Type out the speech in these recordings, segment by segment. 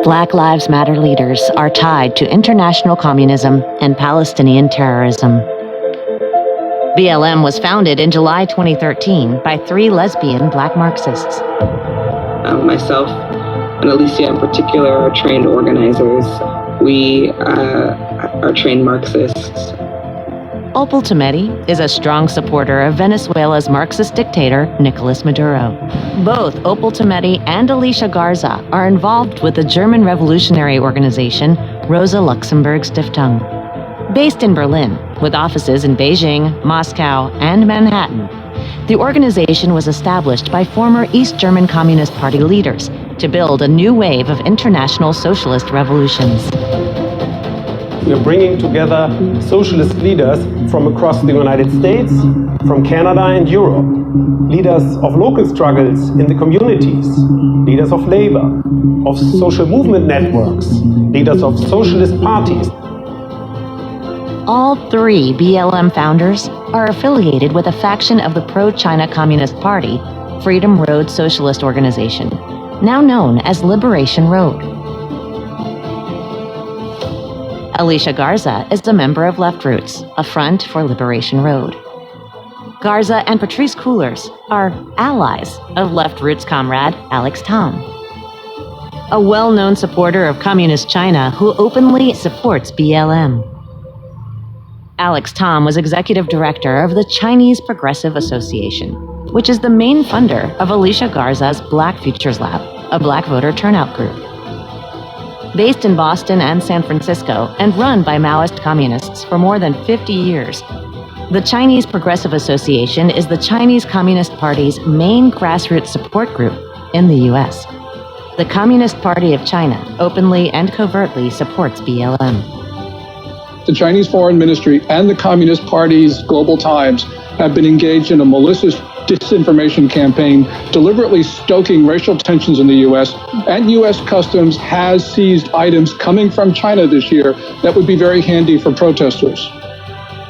Black Lives Matter leaders are tied to international communism and Palestinian terrorism. BLM was founded in July 2013 by 3 lesbian Black Marxists. Myself and Alicia in particular are trained organizers. We are trained Marxists. Opal Tometi is a strong supporter of Venezuela's Marxist dictator, Nicolas Maduro. Both Opal Tometi and Alicia Garza are involved with the German revolutionary organization Rosa Luxemburg Stiftung. Based in Berlin, with offices in Beijing, Moscow, and Manhattan, the organization was established by former East German Communist Party leaders to build a new wave of international socialist revolutions. We are bringing together socialist leaders from across the United States, from Canada and Europe, leaders of local struggles in the communities, leaders of labor, of social movement networks, leaders of socialist parties. All 3 BLM founders are affiliated with a faction of the pro-China Communist Party, Freedom Road Socialist Organization, now known as Liberation Road. Alicia Garza is a member of Left Roots, a front for Liberation Road. Garza and Patrice Coolers are allies of Left Roots comrade Alex Tom, a well-known supporter of Communist China who openly supports BLM. Alex Tom was executive director of the Chinese Progressive Association, which is the main funder of Alicia Garza's Black Futures Lab, a Black voter turnout group. Based in Boston and San Francisco and run by Maoist communists for more than 50 years, the Chinese Progressive Association is the Chinese Communist Party's main grassroots support group in the U.S. The Communist Party of China openly and covertly supports BLM. The Chinese Foreign Ministry and the Communist Party's Global Times have been engaged in a malicious disinformation campaign, deliberately stoking racial tensions in the U.S., and U.S. Customs has seized items coming from China this year that would be very handy for protesters.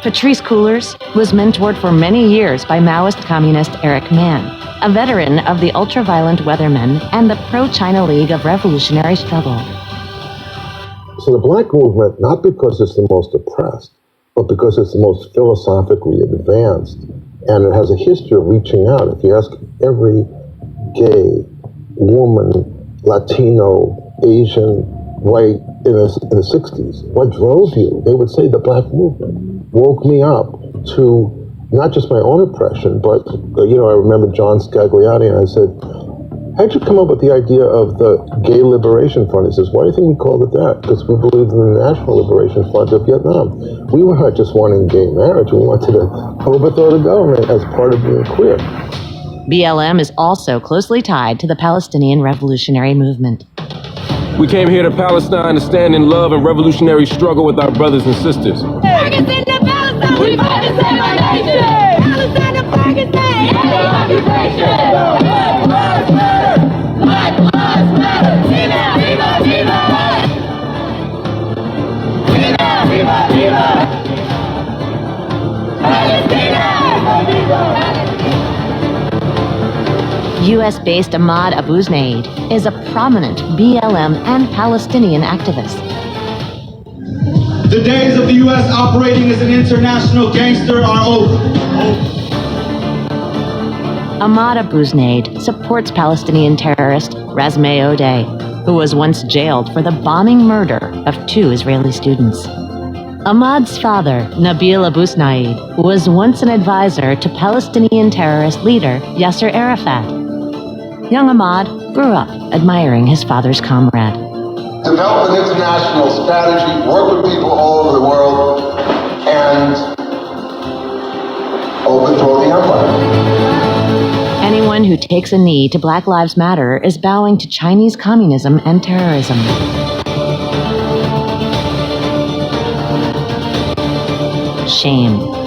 Patrice Coolers was mentored for many years by Maoist communist Eric Mann, a veteran of the ultra-violent Weathermen and the Pro-China League of Revolutionary Struggle. So the Black movement, not because it's the most oppressed, but because it's the most philosophically advanced, and it has a history of reaching out. If you ask every gay, woman, Latino, Asian, white in the 60s, what drove you? They would say the Black movement woke me up to not just my own oppression, but, I remember John Scagliotti, and I said, how'd you come up with the idea of the Gay Liberation Front? He says, why do you think we called it that? Because we believed in the National Liberation Front of Vietnam. We were not just wanting gay marriage, we wanted to overthrow the government as part of being queer. BLM is also closely tied to the Palestinian Revolutionary Movement. We came here to Palestine to stand in love and revolutionary struggle with our brothers and sisters. Ferguson to Palestine, we fight to save our nation! Palestine to Ferguson, end the occupation! Black lives matter! Black lives matter! Viva, viva, viva! Viva, viva, viva! Palestina! Viva, viva! U.S.-based Ahmad Abu Znaid is a prominent BLM and Palestinian activist. The days of the U.S. operating as an international gangster are over. Ahmad Abu Znaid supports Palestinian terrorist Razmeh Odeh, who was once jailed for the bombing murder of 2 Israeli students. Ahmad's father, Nabil Abu Snaid, was once an advisor to Palestinian terrorist leader Yasser Arafat. Young Ahmad grew up admiring his father's comrade. Develop an international strategy, work with people all over the world, and overthrow the empire. Anyone who takes a knee to Black Lives Matter is bowing to Chinese communism and terrorism. Shame.